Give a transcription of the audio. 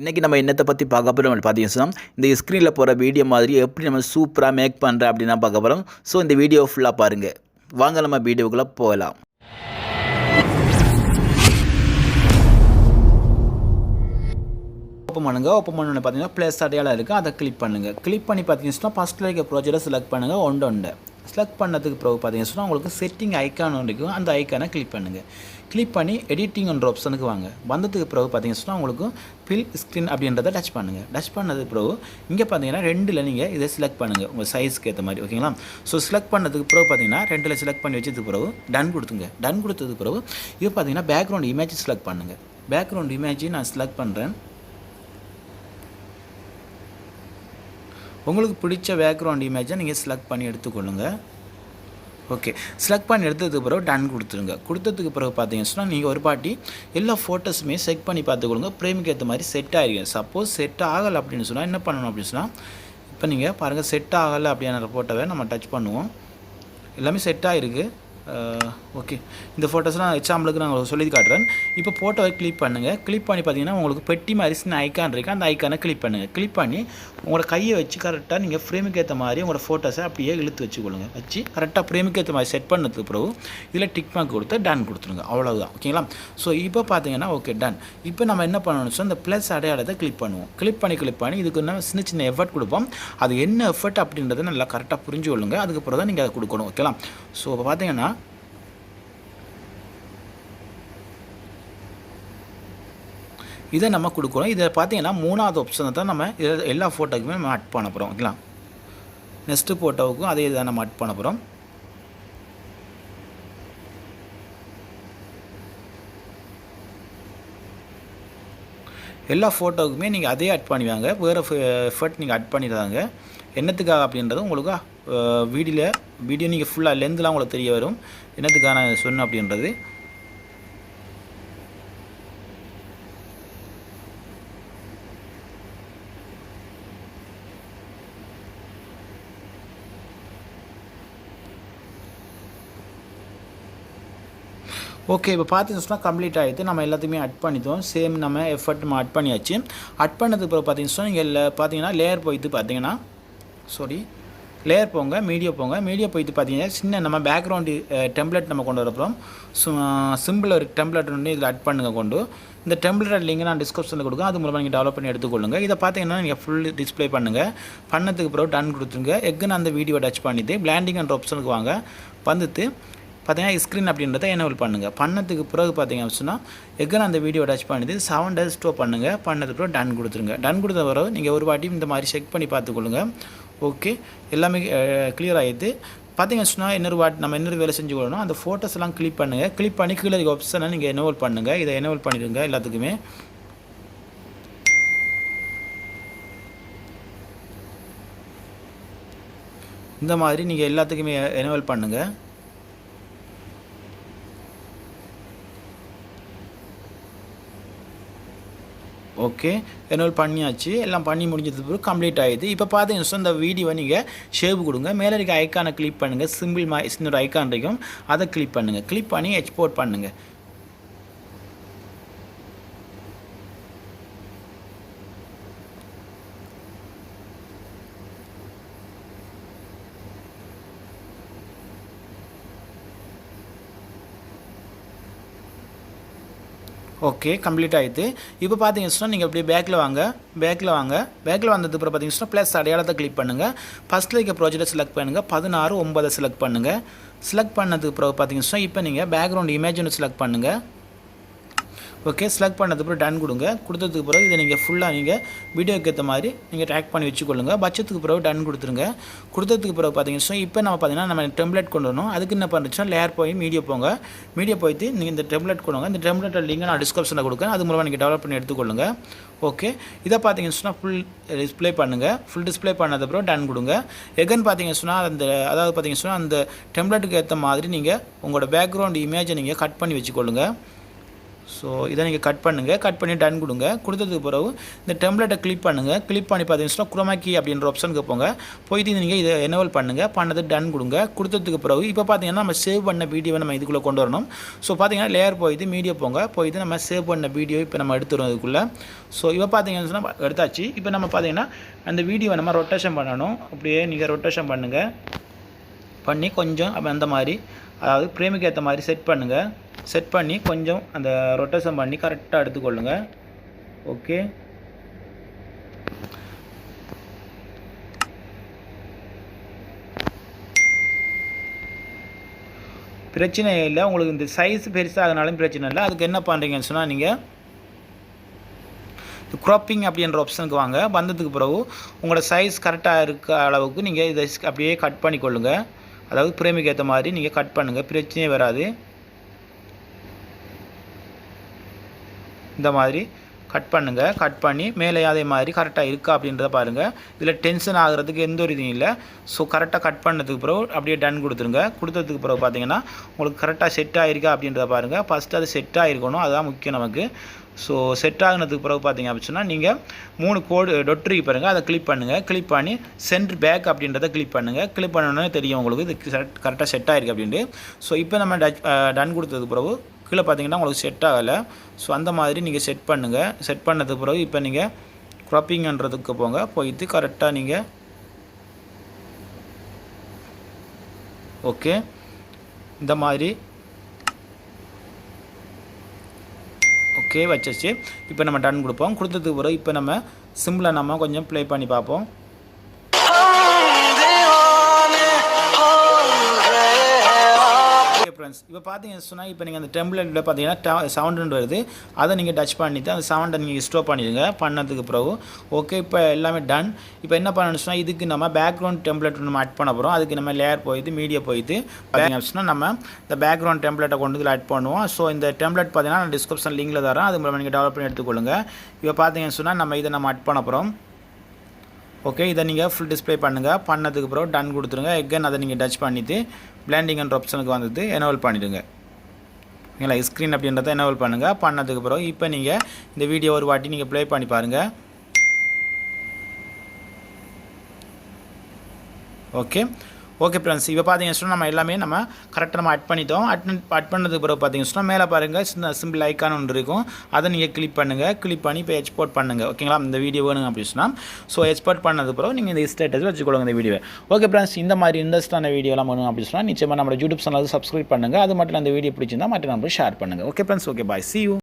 இன்றைக்கி நம்ம என்னத்தை பற்றி பார்க்க போகிறோம் பார்த்தீங்கன்னா இந்த ஸ்க்ரீனில் போகிற வீடியோ மாதிரி எப்படி நம்ம சூப்பராக மேக் பண்ணுறேன் அப்படின்னு தான் பார்க்க போகிறோம். ஸோ இந்த வீடியோ ஃபுல்லாக பாருங்கள். வாங்க நம்ம வீடியோக்குள்ளே போகலாம். ஓப்பன் பண்ணுங்கள். ஓப்பன் பண்ணோன்னு பார்த்தீங்கன்னா ப்ளஸ் அடையாளம் இருக்குது, அதை கிளிக் பண்ணுங்கள். கிளிக் பண்ணி பார்த்தீங்கன்னா ஃபஸ்ட்டில் இருக்க ப்ராஜெக்டை செலக்ட் பண்ணுங்கள். ஒன்று செலக்ட் பண்ணதுக்கு பிறகு பார்த்தீங்கன்னா உங்களுக்கு செட்டிங் ஐக்கான் ஒன்று இருக்கும், அந்த ஐக்கானை கிளிக் பண்ணுங்கள். கிளிக் பண்ணி எடிட்டிங் என்ற ஆப்ஷனுக்கு வாங்க. வந்ததுக்கு பிறகு பார்த்தீங்கன்னா உங்களுக்கு ஃபில் ஸ்க்ரீன் அப்படின்றத டச் பண்ணுங்கள். டச் பண்ணதுக்கு பிறகு இங்கே பார்த்தீங்கன்னா ரெண்டில் நீங்கள் இதை செலக்ட் பண்ணுங்கள் உங்கள் சைஸ்க்கு ஏற்ற மாதிரி, ஓகேங்களா? ஸோ செலக்ட் பண்ணதுக்கு பிறகு பார்த்தீங்கன்னா ரெண்டில் செலக்ட் பண்ணி வச்சதுக்கு பிறகு டன் கொடுத்துங்க. டன் கொடுத்ததுக்கு பிறகு இது பார்த்தீங்கன்னா பேக்ரவுண்ட் இமேஜ் செலக்ட் பண்ணுங்கள். பேக்ரவுண்ட் இமேஜ் நான் செலக்ட் பண்ணுறேன். உங்களுக்கு பிடிச்ச பேக்ரவுண்ட் இமேஜை நீங்கள் செலக்ட் பண்ணி எடுத்துக்கொள்ளுங்கள். ஓகே, செலக்ட் பண்ணி எடுத்ததுக்கு பிறகு டன் கொடுத்துருங்க. கொடுத்ததுக்கு பிறகு பார்த்தீங்கன்னா நீங்கள் ஒரு பாட்டி எல்லா ஃபோட்டோஸுமே செக் பண்ணி பார்த்துக்கொள்ளுங்க. பிரேமுக்கு ஏற்ற மாதிரி செட் ஆகிருக்கும். சப்போஸ் செட் ஆகலை அப்படின்னு சொன்னால் என்ன பண்ணணும் அப்படின்னு சொன்னால், இப்போ நீங்கள் பாருங்கள் செட் ஆகலை அப்படின்ற ஃபோட்டோவை நம்ம டச் பண்ணுவோம். எல்லாமே செட் ஆகிருக்கு. ஓகே, இந்த ஃபோட்டோஸ்லாம் எக்ஸாம்பிளுக்கு நான் சொல்லி காட்டுறேன். இப்போ ஃபோட்டோவை கிளிக் பண்ணுங்கள். கிளிக் பண்ணி பார்த்தீங்கன்னா உங்களுக்கு பெட்டி மாதிரி சின்ன ஐக்கான் இருக்குது, அந்த ஐக்கானை கிளிக் பண்ணுங்கள். கிளிக் பண்ணி உங்களோட கையை வச்சு கரெக்டாக நீங்கள் ஃப்ரேமுக்கு ஏற்ற மாதிரி உங்களோட ஃபோட்டோஸை அப்படியே இழுத்து வச்சுக்கொள்ளுங்க. வச்சு கரெக்டாக ஃப்ரேமுக்கு ஏற்ற மாதிரி செட் பண்ணதுக்கு பிறகு இதில் டிக் மார்க் கொடுத்து டன் கொடுத்துருங்க. அவ்வளோதான், ஓகேங்களா? ஸோ இப்போ பார்த்தீங்கன்னா ஓகே டன். இப்போ நம்ம என்ன பண்ணணும்னு சொன்னால் இந்த ப்ளஸ் அடையாளத்தை கிளிக் பண்ணுவோம். கிளிக் பண்ணி இதுக்கு என்ன சின்ன சின்ன எஃபர்ட் கொடுப்போம். அது என்ன எஃபர்ட் அப்படின்றத நல்லா கரெக்டாக புரிஞ்சு கொள்ளுங்க. அதுக்கப்புறம் தான் நீங்கள் அதை கொடுக்கணும், ஓகேங்களா? ஸோ இப்போ பார்த்தீங்கன்னா இதை நம்ம கொடுக்குறோம். இதை பார்த்தீங்கன்னா மூணாவது ஆப்ஷனை தான் நம்ம எல்லா ஃபோட்டோக்குமே நம்ம ஆட் பண்ண போகிறோம், ஓகேங்களா? நெக்ஸ்ட்டு ஃபோட்டோவுக்கும் அதே இதை நம்ம ஆட் பண்ண போகிறோம். எல்லா ஃபோட்டோவுக்குமே நீங்கள் அதே ஆட் பண்ணுவாங்க. வேறு எஃபர்ட் நீங்கள் ஆட் பண்ணிடுறாங்க. என்னத்துக்காக அப்படின்றது உங்களுக்கு வீடியோ நீங்கள் ஃபுல்லாக லென்த்லாம் உங்களுக்கு தெரிய வரும். என்னத்துக்காக நான் சொன்னேன் அப்படின்றது. ஓகே, இப்போ பார்த்தீங்கன்னா கம்ப்ளீட் ஆகிடுது. நம்ம எல்லாத்தையுமே அட் பண்ணிட்டோம். சேம் நம்ம எஃபர்ட் நம்ம அட் பண்ணியாச்சு. அட் பண்ணதுக்கு பிறகு பார்த்தீங்கன்னா நீங்கள் பார்த்தீங்கன்னா லேயர் போயிட்டு பார்த்தீங்கன்னா லேயர் போங்க, மீடியா போங்க. மீடியா போயிட்டு பார்த்தீங்கன்னா சின்ன நம்ம பேக்ரவுண்டு டெம்ப்ளேட் நம்ம கொண்டு வரப்போம். சிம்பிள் ஒரு டெம்ப்ளேட் ஒன்று இதில் அட் பண்ணுங்க. கொண்டு இந்த டெம்ப்ளேட் லிங்க் நான் டிஸ்கிரிப்ஷனில் கொடுங்க. அது மூலமாக நீங்கள் டெவலப் பண்ணி எடுத்துக்கொள்ளுங்க. இதை பார்த்தீங்கன்னா நீங்கள் ஃபுல் டிஸ்பிளே பண்ணுங்கள். பண்ணதுக்கு பிறகு டன் கொடுத்துருங்க. எக்குன்னு அந்த வீடியோ டச் பண்ணிவிட்டு பிளாண்டிங் அண்ட் ஆப்ஷனுக்கு வாங்க. வந்துட்டு பார்த்தீங்கன்னா ஸ்க்ரீன் அப்படின்றத எனேபிள் பண்ணுங்கள். பண்ணதுக்கு பிறகு பார்த்தீங்க அப்படின்னா எகன் அந்த வீடியோ டச் பண்ணிட்டு 7 days ஸ்டோப் பண்ணுங்கள். பண்ணதுக்கு பிறகு டன் கொடுத்துருங்க. டன் கொடுத்த பிறகு நீங்கள் ஒரு வாட்டி இந்த மாதிரி செக் பண்ணி பார்த்துக்கொள்ளுங்க. ஓகே, எல்லாமே கிளியர் ஆகிடுது. பார்த்தீங்க சொன்னால் இன்னொரு வேலை செஞ்சு கொள்ளணும். அந்த ஃபோட்டோஸ் எல்லாம் கிளிக் பண்ணுங்கள். கிளிக் பண்ணி கீழே இருக்க ஆப்ஷனை நீங்கள் எனேபிள் பண்ணுங்கள். இதை எனேபிள் பண்ணிடுங்க எல்லாத்துக்குமே. இந்த மாதிரி நீங்கள் எல்லாத்துக்குமே எனேபிள் பண்ணுங்கள். ஓகே, எனேபிள் பண்ணியாச்சு. எல்லாம் பண்ணி முடிஞ்சதுக்கு பிறகு கம்ப்ளீட் ஆகிடுது. இப்போ பார்த்தீங்கன்னா இந்த வீடியோவை நீங்கள் ஷேவ் கொடுங்க. மேலே இருக்க ஐக்கானை கிளிக் பண்ணுங்கள். சிம்பிள் இன்னொரு ஐக்கான் இருக்கும், அதை கிளிக் பண்ணுங்கள். கிளிக் பண்ணி எக்ஸ்போர்ட் பண்ணுங்கள். ஓகே, கம்ப்ளீட் ஆகிடுது. இப்போ பார்த்தீங்கன்னா நீங்கள் அப்படியே பேக்கில் வாங்க. பேக்கில் வந்ததுக்கு அப்புறம் பார்த்தீங்கன்னா ப்ளஸ் அடையாளத்தை கிளிக் பண்ணுங்கள். ஃபஸ்ட்டில் இருக்க ப்ராஜெக்டை செலக்ட் பண்ணுங்கள். 16:9 செலக்ட் பண்ணுங்கள். செலக்ட் பண்ணதுக்கு பிறகு பார்த்தீங்கன்னா இப்போ நீங்கள் பேக்ரவுண்ட் இமேஜ் ஒன்று செலக்ட் பண்ணுங்கள். ஓகே, செலக்ட் பண்ணதுக்கு பிறகு டன் கொடுங்க. கொடுத்ததுக்கு பிறகு இதை நீங்கள் ஃபுல்லாக நீங்கள் வீடியோக்கு ஏற்ற மாதிரி நீங்கள் ட்ராக் பண்ணி வச்சுக்கொள்ளுங்க. பட்சத்துக்கு பிறகு டன் கொடுத்துருங்க. கொடுத்ததுக்கு பிறகு பார்த்தீங்கன்னா இப்போ நம்ம டெம்ப்ளேட் கொண்டு வரணும். அதுக்கு என்ன பண்ணுறோம்னா லேயர் போய் மீடியா போங்க. மீடியா போயிட்டு நீங்கள் இந்த டெம்ப்ளேட் கொண்டு வாங்க. இந்த டெம்ப்ளேட் லிங்க் நான் டிஸ்கிரிப்ஷனில் கொடுக்குறேன். அது மூலமாக நீங்கள் டெவலப் பண்ணி எடுத்துக்கொள்ளுங்க. ஓகே, இதை பார்த்தீங்கன்னா ஃபுல் டிஸ்பிளே பண்ணுங்கள். ஃபுல் டிஸ்பிளே பண்ணதுக்கப்புறம் டன் கொடுங்க. எகன் பார்த்தீங்கன்னா அதாவது பார்த்தீங்கன்னா அந்த டெம்ப்ளேட்டுக்கு ஏற்ற மாதிரி நீங்கள் உங்களோட பேக்ரவுண்ட் இமேஜை நீங்கள் கட் பண்ணி வச்சுக்கொள்ளுங்க. ஸோ இதை நீங்கள் கட் பண்ணுங்கள். கட் பண்ணி டன் கொடுங்க. கொடுத்ததுக்கு பிறகு இந்த டெம்ப்ளேட்டை கிளிக் பண்ணுங்கள். கிளிக் பண்ணி பார்த்தீங்கன்னா குரோமா கீ அப்படின்ற ஆப்ஷனுக்கு போங்க. போயிட்டு நீங்கள் இதை எனேபிள் பண்ணுங்கள். பண்ணது டன் கொடுங்க. கொடுத்ததுக்கு பிறகு இப்போ பார்த்தீங்கன்னா நம்ம சேவ் பண்ண வீடியோவை நம்ம இதுக்குள்ளே கொண்டு வரணும். ஸோ பார்த்தீங்கன்னா லேயர் போயிட்டு மீடியா போங்க. போயிட்டு நம்ம சேவ் பண்ண வீடியோ இப்போ நம்ம எடுத்துருவோம் இதுக்குள்ளே. ஸோ இப்போ பார்த்தீங்கன்னு சொன்னால் எடுத்தாச்சு. இப்போ நம்ம பார்த்தீங்கன்னா அந்த வீடியோவை நம்ம ரொட்டேஷன் பண்ணணும். அப்படியே நீங்கள் ரொட்டேஷன் பண்ணுங்கள். பண்ணி கொஞ்சம் அந்த மாதிரி அதாவது பிரேமுக்கு ஏற்ற மாதிரி செட் பண்ணுங்கள். செட் பண்ணி கொஞ்சம் அந்த ரொட்டேஷன் பண்ணி கரெக்டாக எடுத்துக்கொள்ளுங்க. ஓகே, பிரச்சனை இல்லை. உங்களுக்கு இந்த சைஸ் பெருசாகனாலும் பிரச்சனை இல்லை. அதுக்கு என்ன பண்ணுறீங்கன்னு சொன்னால் நீங்கள் க்ராப்பிங் அப்படின்ற ஆப்ஷனுக்கு வாங்க. வந்ததுக்கு பிறகு உங்களோட சைஸ் கரெக்டாக இருக்க அளவுக்கு நீங்கள் இதை அப்படியே கட் பண்ணிக்கொள்ளுங்க. அதாவது பிரேமுக்கு ஏற்ற மாதிரி நீங்கள் கட் பண்ணுங்கள். பிரச்சனையே வராது. இந்த மாதிரி கட் பண்ணுங்கள். கட் பண்ணி மேலே அதே மாதிரி கரெக்டாக இருக்கா அப்படின்றத பாருங்கள். இதில் டென்ஷன் ஆகிறதுக்கு எந்த ஒரு இதுவும் இல்லை. ஸோ கரெக்டாக கட் பண்ணதுக்கு பிறகு அப்படியே டன் கொடுத்துருங்க. கொடுத்ததுக்கு பிறகு பார்த்தீங்கன்னா உங்களுக்கு கரெக்டாக செட் ஆகிருக்கா அப்படின்றத பாருங்கள். ஃபஸ்ட்டு அது செட் ஆகிருக்கணும், அதுதான் முக்கியம் நமக்கு. ஸோ செட் ஆகினதுக்கு பிறகு பார்த்தீங்க அப்படின்னா நீங்கள் 3 கோடு டொட்ரிக்கு பாருங்கள். அதை கிளிக் பண்ணுங்கள். கிளிக் பண்ணி சென்ட் பேக் அப்படின்றத கிளிக் பண்ணுங்கள். கிளிக் பண்ணோன்னே தெரியும் உங்களுக்கு இது கரெக்டாக செட் ஆகிருக்கு அப்படின்ட்டு. ஸோ இப்போ நம்ம டன் கொடுத்ததுக்கு பிறகு கீழே பார்த்தீங்கன்னா உங்களுக்கு செட் ஆகலை. ஸோ அந்த மாதிரி நீங்கள் செட் பண்ணுங்கள். செட் பண்ணதுக்கு பிறகு இப்போ நீங்கள் க்ராப்பிங்ன்றதுக்கு போங்க. போயிட்டு கரெக்டாக நீங்கள் ஓகே இந்த மாதிரி ஓகே வச்சாச்சு. இப்போ நம்ம டன் கொடுப்போம். கொடுத்ததுக்கு பிறகு இப்போ நம்ம சிம்பிளை நம்ம கொஞ்சம் ப்ளே பண்ணி பார்ப்போம். ஃப்ரெண்ட்ஸ் இப்போ பார்த்தீங்கன்னு சொன்னால் இப்போ நீங்கள் அந்த டெம்ப்ளேட்டில் பார்த்தீங்கன்னா சவுண்டு வருது. அதை நீங்கள் டச் பண்ணிவிட்டு அந்த சவுண்டை நீங்கள் ஸ்டோப் பண்ணிடுங்க. பண்ணதுக்கு பிறகு ஓகே இப்போ எல்லாமே டன். இப்போ என்ன பண்ணணும்னு சொன்னால் இதுக்கு நம்ம பேக்ரவுண்ட் டெம்ப்ளேட் நம்ம ஆட் பண்ண போகிறோம். அதுக்கு நம்ம லேயர் போயிட்டு மீடியா போயிட்டு பார்த்தீங்கன்னு சொன்னால் நம்ம இந்த பேக்ரவுண்ட் டெம்ப்ளேட்டை கொண்டு இதில் ஆட் பண்ணுவோம். ஸோ இந்த டெம்ப்ளேட் பார்த்தீங்கன்னா நான் டிஸ்கிரிப்ஷன் லிங்கில் தரேன். அது மூலமாக நீங்கள் டெவலப் பண்ணி எடுத்துக்கொள்ளுங்க. இப்போ பார்த்தீங்கன்னு சொன்னால் நம்ம இதை நம்ம ஆட் பண்ண போகிறோம். ஓகே இதை நீங்கள் ஃபுல் டிஸ்பிளே பண்ணுங்கள். பண்ணதுக்கு பிறகு டன் கொடுத்துருங்க. எகன் அதை நீங்கள் டச் பண்ணிவிட்டு பிளெண்டிங்ன்ற ஆப்ஷனுக்கு வந்துட்டு எனேபிள் பண்ணிவிடுங்க. ஓகேங்களா, ஸ்க்ரீன் அப்படின்றத எனேபிள் பண்ணுங்கள். பண்ணதுக்கு பிறகு இப்போ நீங்கள் இந்த வீடியோ ஒரு வாட்டி நீங்கள் ப்ளே பண்ணி பாருங்கள். ஓகே ஓகே ஃப்ரெண்ட்ஸ் இப்போ பார்த்தீங்கன்னு சொன்னால் நம்ம எல்லாமே நம்ம கரெக்டாக நம்ம ஆட் பண்ணிட்டோம். ஆட் பண்ணதுக்கு பிறகு பார்த்தீங்கன்னு சொன்னால் மேலே பாருங்கள் சின்ன சிம்பிள் ஐக்கான் ஒன்று இருக்கும். அதை நீங்கள் கிளிக் பண்ணுங்கள். கிளிக் பண்ணி இப்போ எக்ஸ்போர்ட் பண்ணுங்கள். ஓகேங்களா, இந்த வீடியோ வேணுங்க அப்படின்னு சொன்னால் ஸோ எக்ஸ்போர்ட் பண்ணதுக்கு பிறகு நீங்கள் இந்த ஸ்டேட்டஸ் வச்சுக்கொள்ளுங்க இந்த வீடியோ. ஓகே ஃப்ரெண்ட்ஸ், இந்த மாதிரி இன்ட்ரெஸ்டான வீடியோலாம் வேணும் அப்படின்னு சொன்னால் நிச்சயமாக நம்ம யூடியூப் சேனல் சப்ஸ்கிரைப் பண்ணுங்கள். அது மட்டும் அந்த வீடியோ பிடிச்சிருந்தால் மற்ற நம்பர் ஷேர் பண்ணுங்கள். Okay friends, okay bye, see you.